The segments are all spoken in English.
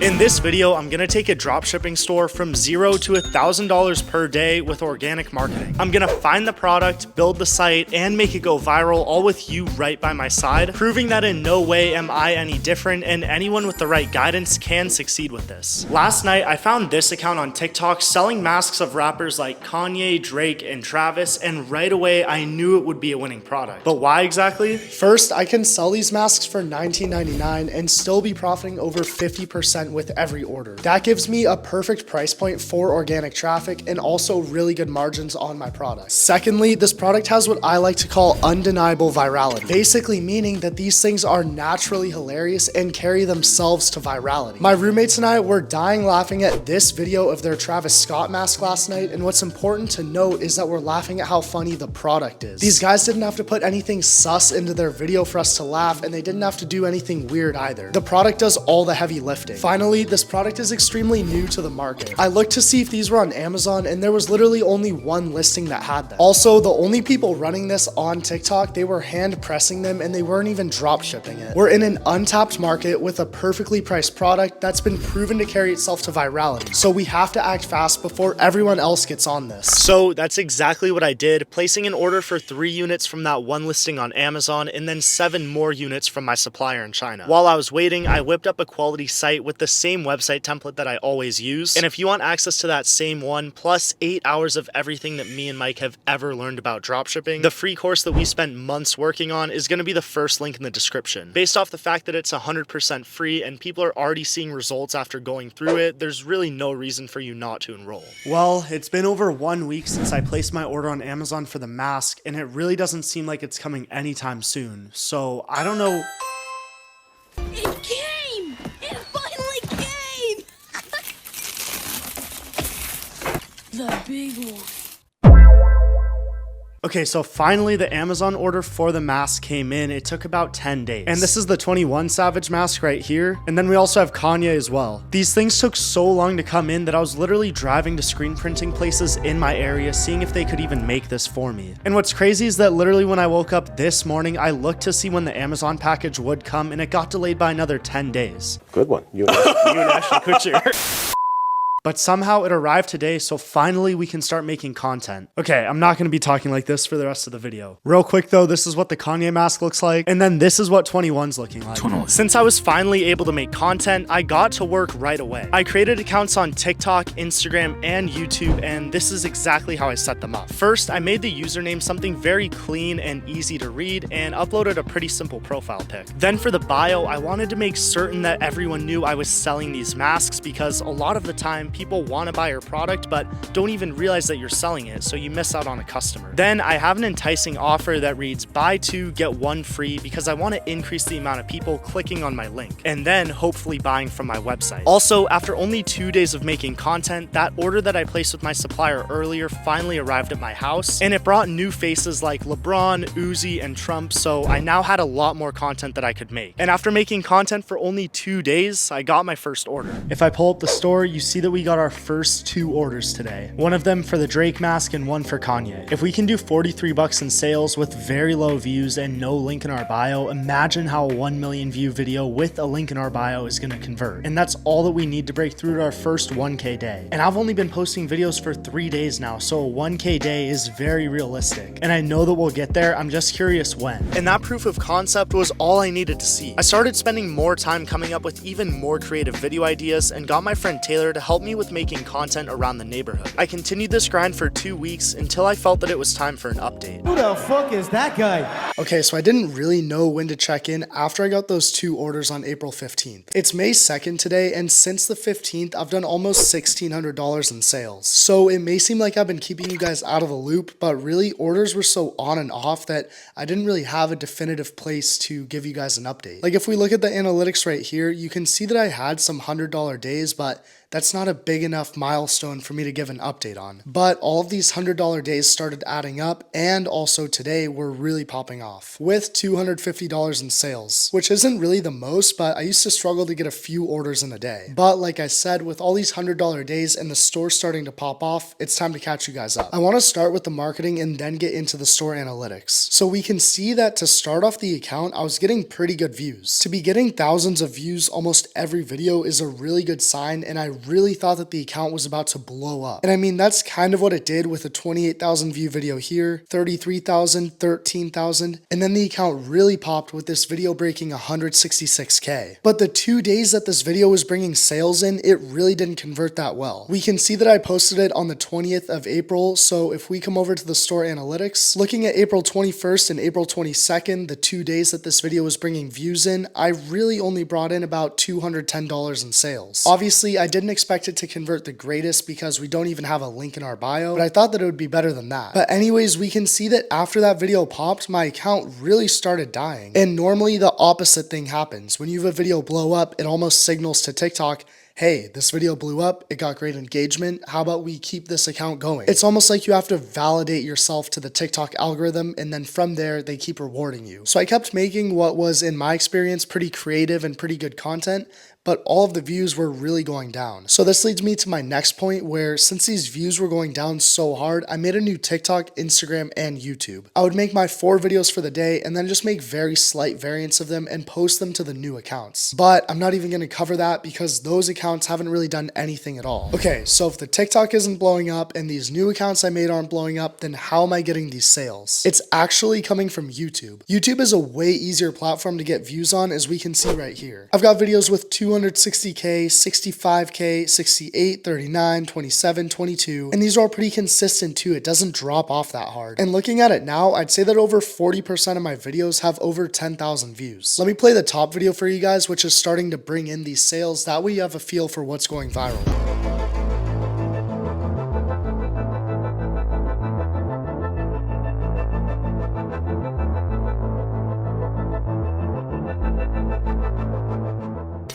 In this video, I'm gonna take a dropshipping store from $0 to $1,000 per day with organic marketing. I'm gonna find the product, build the site, and make it go viral, all with you right by my side, proving that in no way am I any different and anyone with the right guidance can succeed with this. Last night, I found this account on TikTok selling masks of rappers like Kanye, Drake, and Travis, and right away, I knew it would be a winning product. But why exactly? First, I can sell these masks for $19.99 and still be profiting over 50% with every order. That gives me a perfect price point for organic traffic and also really good margins on my product. Secondly, this product has what I like to call undeniable virality, basically meaning that these things are naturally hilarious and carry themselves to virality. My roommates and I were dying laughing at this video of their Travis Scott mask last night, and what's important to note is that we're laughing at how funny the product is. These guys didn't have to put anything sus into their video for us to laugh, and they didn't have to do anything weird either. The product does all the heavy lifting. Finally, this product is extremely new to the market. I looked to see if these were on Amazon, and there was literally only one listing that had them. Also, the only people running this on TikTok, they were hand pressing them and they weren't even drop shipping it. We're in an untapped market with a perfectly priced product that's been proven to carry itself to virality. So we have to act fast before everyone else gets on this. So that's exactly what I did, placing an order for 3 units from that one listing on Amazon and then 7 more units from my supplier in China. While I was waiting, I whipped up a quality site with the same website template that I always use. And if you want access to that same one, plus 8 hours of everything that me and Mike have ever learned about dropshipping, the free course that we spent months working on is going to be the first link in the description. Based off the fact that it's 100% free and people are already seeing results after going through it, there's really no reason for you not to enroll. Well, it's been over 1 week since I placed my order on Amazon for the mask, and it really doesn't seem like it's coming anytime soon. So I don't know. It came! It finally came! The big one. Okay, so finally the Amazon order for the mask came in. It took about 10 days. And this is the 21 Savage mask right here. And then we also have Kanye as well. These things took so long to come in that I was literally driving to screen printing places in my area, seeing if they could even make this for me. And what's crazy is that literally when I woke up this morning, I looked to see when the Amazon package would come and it got delayed by another 10 days. Good one. You and Ashton Kutcher. But somehow it arrived today, so finally we can start making content. Okay, I'm not gonna be talking like this for the rest of the video. Real quick though, this is what the Kanye mask looks like, and then this is what 21's looking like. Since I was finally able to make content, I got to work right away. I created accounts on TikTok, Instagram, and YouTube, and this is exactly how I set them up. First, I made the username something very clean and easy to read, and uploaded a pretty simple profile pic. Then for the bio, I wanted to make certain that everyone knew I was selling these masks, because a lot of the time, people want to buy your product but don't even realize that you're selling it, so you miss out on a customer. Then I have an enticing offer that reads buy 2 get 1 free, because I want to increase the amount of people clicking on my link and then hopefully buying from my website. Also, after only 2 days of making content, that order that I placed with my supplier earlier finally arrived at my house, and it brought new faces like LeBron, Uzi, and Trump, so I now had a lot more content that I could make. And after making content for only 2 days, I got my first order. If I pull up the store, you see that we got our first 2 orders today. One of them for the Drake mask and one for Kanye. If we can do 43 bucks in sales with very low views and no link in our bio, imagine how a 1 million view video with a link in our bio is gonna convert. And that's all that we need to break through to our first 1K day. And I've only been posting videos for 3 days now, so a 1K day is very realistic. And I know that we'll get there, I'm just curious when. And that proof of concept was all I needed to see. I started spending more time coming up with even more creative video ideas and got my friend Taylor to help me with making content around the neighborhood. I continued this grind for 2 weeks until I felt that it was time for an update. Who the fuck is that guy? Okay, so I didn't really know when to check in after I got those 2 orders on April 15th. It's May 2nd today, and since the 15th, I've done almost $1,600 in sales. So it may seem like I've been keeping you guys out of the loop, but really orders were so on and off that I didn't really have a definitive place to give you guys an update. Like if we look at the analytics right here, you can see that I had some $100 days, but that's not a big enough milestone for me to give an update on. But all of these $100 days started adding up, and also today we're really popping off with $250 in sales, which isn't really the most, but I used to struggle to get a few orders in a day. But like I said, with all these $100 days and the store starting to pop off, it's time to catch you guys up. I want to start with the marketing and then get into the store analytics. So we can see that to start off the account, I was getting pretty good views. To be getting thousands of views almost every video is a really good sign, and I really thought that the account was about to blow up. And I mean, that's kind of what it did with a 28,000 view video here, 33,000, 13,000, and then the account really popped with this video breaking 166K. But the 2 days that this video was bringing sales in, it really didn't convert that well. We can see that I posted it on the 20th of April, so if we come over to the store analytics, looking at April 21st and April 22nd, the 2 days that this video was bringing views in, I really only brought in about $210 in sales. Obviously, I didn't expect it to convert the greatest because we don't even have a link in our bio, but I thought that it would be better than that. But anyways, we can see that after that video popped, my account really started dying. And normally the opposite thing happens. When you have a video blow up, it almost signals to TikTok, hey, this video blew up, it got great engagement, how about we keep this account going? It's almost like you have to validate yourself to the TikTok algorithm, and then from there, they keep rewarding you. So I kept making what was, in my experience, pretty creative and pretty good content, but all of the views were really going down. So this leads me to my next point, where since these views were going down so hard, I made a new TikTok, Instagram, and YouTube. I would make my 4 videos for the day and then just make very slight variants of them and post them to the new accounts. But I'm not even going to cover that because those accounts haven't really done anything at all. Okay, so if the TikTok isn't blowing up and these new accounts I made aren't blowing up, then how am I getting these sales? It's actually coming from YouTube. YouTube is a way easier platform to get views on, as we can see right here. I've got videos with 260K, 65K, 68, 39, 27, 22, and these are all pretty consistent too. It doesn't drop off that hard. And looking at it now, I'd say that over 40% of my videos have over 10,000 views. Let me play the top video for you guys, which is starting to bring in these sales. That way you have a feel for what's going viral.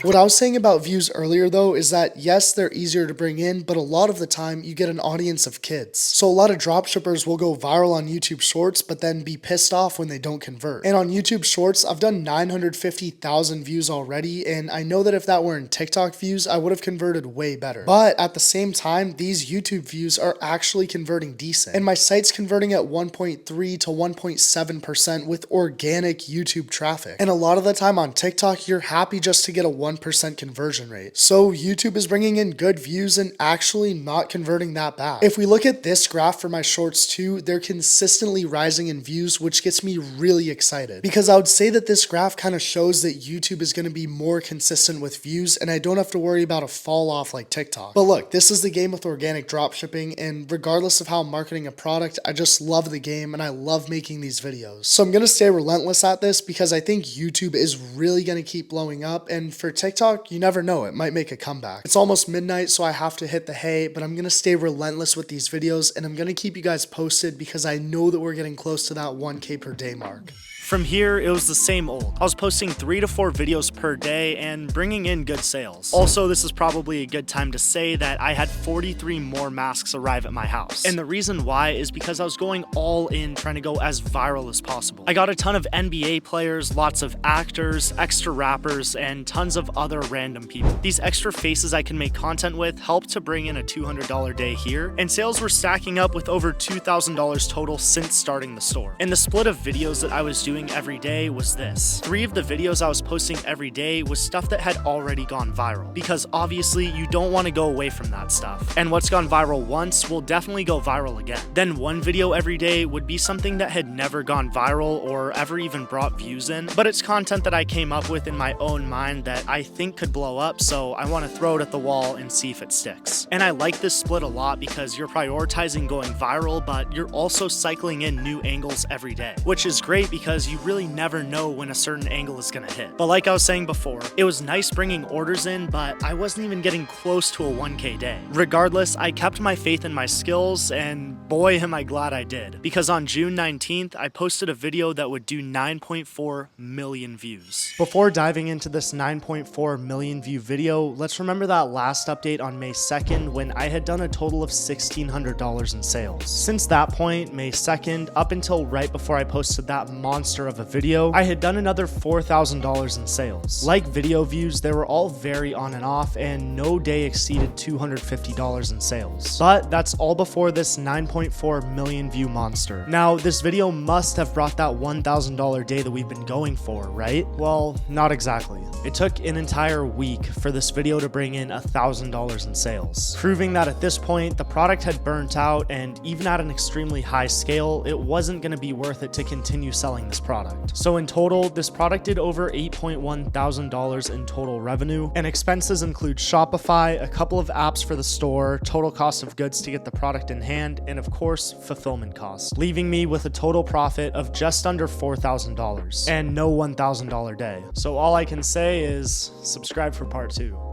What I was saying about views earlier though is that yes, they're easier to bring in, but a lot of the time you get an audience of kids. So a lot of dropshippers will go viral on YouTube Shorts, but then be pissed off when they don't convert. And on YouTube Shorts, I've done 950,000 views already, and I know that if that were in TikTok views, I would have converted way better. But at the same time, these YouTube views are actually converting decent. And my site's converting at 1.3 to 1.7% with organic YouTube traffic. And a lot of the time on TikTok, you're happy just to get a 1% conversion rate. So YouTube is bringing in good views and actually not converting that bad. If we look at this graph for my shorts too, they're consistently rising in views, which gets me really excited because I would say that this graph kind of shows that YouTube is going to be more consistent with views and I don't have to worry about a fall off like TikTok. But look, this is the game with organic dropshipping, and regardless of how I'm marketing a product, I just love the game and I love making these videos. So I'm going to stay relentless at this because I think YouTube is really going to keep blowing up, and for TikTok, you never know, it might make a comeback. It's almost midnight, so I have to hit the hay, but I'm going to stay relentless with these videos and I'm going to keep you guys posted because I know that we're getting close to that 1K per day mark. From here, it was the same old. I was posting 3 to 4 videos per day and bringing in good sales. Also, this is probably a good time to say that I had 43 more masks arrive at my house. And the reason why is because I was going all in trying to go as viral as possible. I got a ton of NBA players, lots of actors, extra rappers, and tons of other random people. These extra faces I can make content with helped to bring in a $200 day here, and sales were stacking up with over $2,000 total since starting the store. And the split of videos that I was doing every day was this. 3 of the videos I was posting every day was stuff that had already gone viral, because obviously you don't want to go away from that stuff. And what's gone viral once will definitely go viral again. Then 1 video every day would be something that had never gone viral or ever even brought views in, but it's content that I came up with in my own mind that I think could blow up, so I want to throw it at the wall and see if it sticks. And I like this split a lot because you're prioritizing going viral, but you're also cycling in new angles every day, which is great because because you really never know when a certain angle is gonna hit. But like I was saying before, it was nice bringing orders in, but I wasn't even getting close to a 1K day. Regardless, I kept my faith in my skills, and boy am I glad I did. Because on June 19th, I posted a video that would do 9.4 million views. Before diving into this 9.4 million view video, let's remember that last update on May 2nd when I had done a total of $1,600 in sales. Since that point, May 2nd, up until right before I posted that monster of a video, I had done another $4,000 in sales. Like video views, they were all very on and off, and no day exceeded $250 in sales. But that's all before this 9.4 million view monster. Now, this video must have brought that $1,000 day that we've been going for, right? Well, not exactly. It took an entire week for this video to bring in $1,000 in sales, proving that at this point, the product had burnt out, and even at an extremely high scale, it wasn't going to be worth it to continue selling this product. So in total, this product did over $8.1 thousand in total revenue, and expenses include Shopify, a couple of apps for the store, total cost of goods to get the product in hand, and of course, fulfillment costs, leaving me with a total profit of just under $4,000 and no $1,000 day. So all I can say is subscribe for part 2.